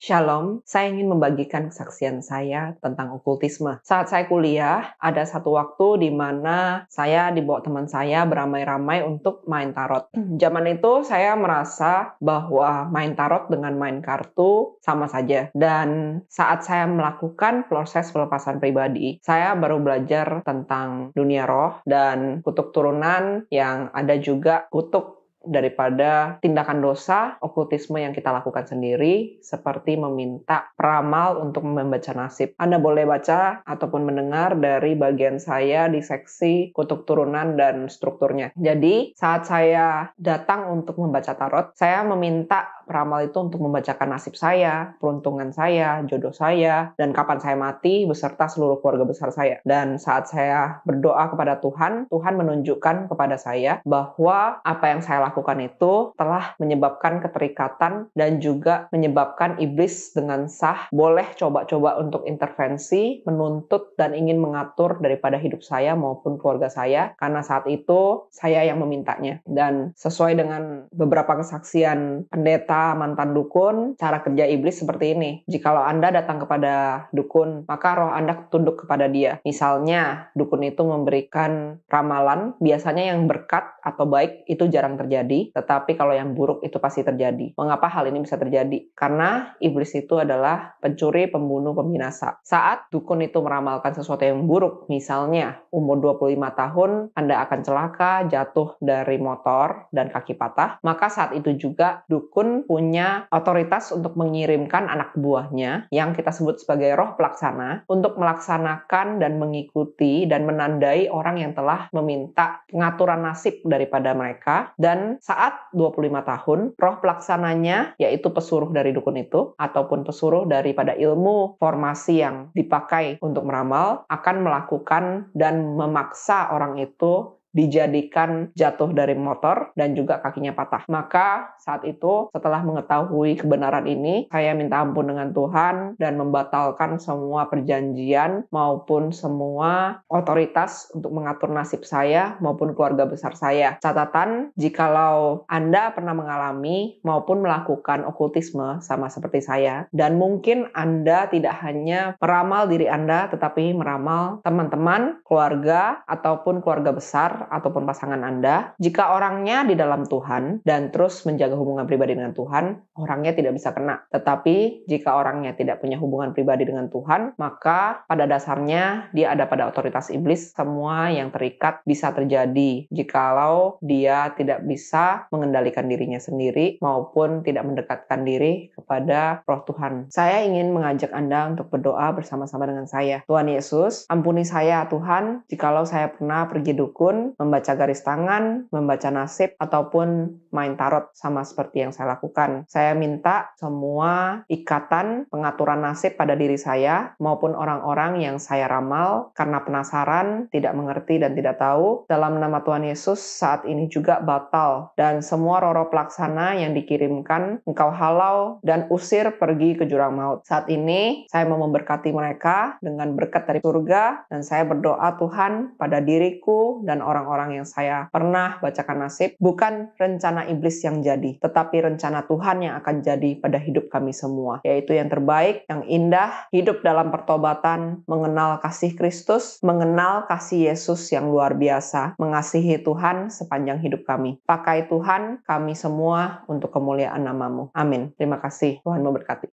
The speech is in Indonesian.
Shalom, saya ingin membagikan kesaksian saya tentang okultisme. Saat saya kuliah, ada satu waktu di mana saya dibawa teman saya beramai-ramai untuk main tarot. Zaman itu saya merasa bahwa main tarot dengan main kartu sama saja. Dan saat saya melakukan proses pelepasan pribadi, saya baru belajar tentang dunia roh dan kutub turunan yang ada juga kutub daripada tindakan dosa okultisme yang kita lakukan sendiri, seperti meminta peramal untuk membaca nasib. Anda boleh baca ataupun mendengar dari bagian saya di seksi kutub turunan dan strukturnya. Jadi, saat saya datang untuk membaca tarot, saya meminta peramal itu untuk membacakan nasib saya, peruntungan saya, jodoh saya, dan kapan saya mati beserta seluruh keluarga besar saya. Dan saat saya berdoa kepada Tuhan, Tuhan menunjukkan kepada saya bahwa apa yang saya lakukan itu telah menyebabkan keterikatan dan juga menyebabkan iblis dengan sah boleh coba-coba untuk intervensi, menuntut dan ingin mengatur daripada hidup saya maupun keluarga saya, karena saat itu saya yang memintanya. Dan sesuai dengan beberapa kesaksian pendeta mantan dukun, cara kerja iblis seperti ini. Jikalau Anda datang kepada dukun, maka roh Anda tunduk kepada dia. Misalnya, dukun itu memberikan ramalan, biasanya yang berkat atau baik itu jarang terjadi, tetapi kalau yang buruk itu pasti terjadi. Mengapa hal ini bisa terjadi? Karena iblis itu adalah pencuri, pembunuh, pembinasa. Saat dukun itu meramalkan sesuatu yang buruk, misalnya umur 25 tahun, Anda akan celaka, jatuh dari motor, dan kaki patah, maka saat itu juga dukun punya otoritas untuk mengirimkan anak buahnya yang kita sebut sebagai roh pelaksana untuk melaksanakan dan mengikuti dan menandai orang yang telah meminta pengaturan nasib daripada mereka. Dan saat 25 tahun, roh pelaksananya, yaitu pesuruh dari dukun itu ataupun pesuruh daripada ilmu formasi yang dipakai untuk meramal, akan melakukan dan memaksa orang itu dijadikan jatuh dari motor dan juga kakinya patah. Maka saat itu setelah mengetahui kebenaran ini, saya minta ampun dengan Tuhan dan membatalkan semua perjanjian maupun semua otoritas untuk mengatur nasib saya maupun keluarga besar saya. Catatan, jikalau Anda pernah mengalami maupun melakukan okultisme sama seperti saya, dan mungkin Anda tidak hanya meramal diri Anda, tetapi meramal teman-teman, keluarga, ataupun keluarga besar, ataupun pasangan Anda, jika orangnya di dalam Tuhan dan terus menjaga hubungan pribadi dengan Tuhan, orangnya tidak bisa kena. Tetapi jika orangnya tidak punya hubungan pribadi dengan Tuhan, maka pada dasarnya dia ada pada otoritas iblis. Semua yang terikat bisa terjadi jikalau dia tidak bisa mengendalikan dirinya sendiri maupun tidak mendekatkan diri kepada roh Tuhan. Saya ingin mengajak Anda untuk berdoa bersama-sama dengan saya. Tuhan Yesus, ampuni saya Tuhan jikalau saya pernah pergi dukun, membaca garis tangan, membaca nasib, ataupun main tarot sama seperti yang saya lakukan. Saya minta semua ikatan pengaturan nasib pada diri saya maupun orang-orang yang saya ramal karena penasaran, tidak mengerti dan tidak tahu. Dalam nama Tuhan Yesus saat ini juga batal dan semua roh-roh pelaksana yang dikirimkan Engkau halau dan usir pergi ke jurang maut. Saat ini saya mau memberkati mereka dengan berkat dari surga dan saya berdoa Tuhan pada diriku dan orang-orang yang saya pernah bacakan nasib, bukan rencana iblis yang jadi, tetapi rencana Tuhan yang akan jadi pada hidup kami semua, yaitu yang terbaik, yang indah, hidup dalam pertobatan, mengenal kasih Kristus, mengenal kasih Yesus yang luar biasa, mengasihi Tuhan sepanjang hidup kami. Pakai Tuhan kami semua untuk kemuliaan nama-Mu. Amin. Terima kasih. Tuhan memberkati.